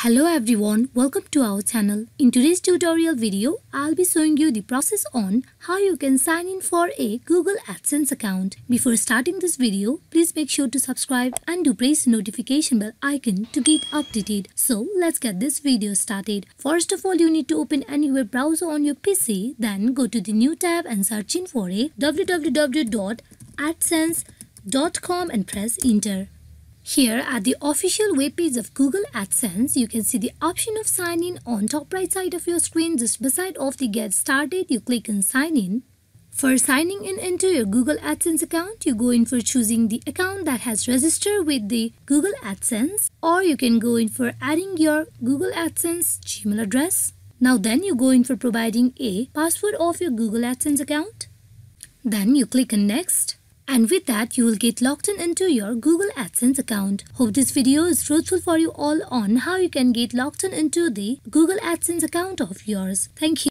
Hello everyone, welcome to our channel. In today's tutorial video, I'll be showing you the process on how you can sign in for a Google AdSense account. Before starting this video, please make sure to subscribe and do press the notification bell icon to get updated. So let's get this video started. First of all, you need to open any web browser on your PC, then go to the new tab and search in for a www.adsense.com and press enter. Here at the official web page of Google AdSense, you can see the option of sign in on top right side of your screen. Just beside of the get started, you click on sign in. For signing in into your Google AdSense account, you go in for choosing the account that has registered with the Google AdSense, or you can go in for adding your Google AdSense Gmail address. Now then you go in for providing a password of your Google AdSense account. Then you click on next. And with that, you will get logged in into your Google AdSense account. Hope this video is fruitful for you all on how you can get logged in into the Google AdSense account of yours. Thank you.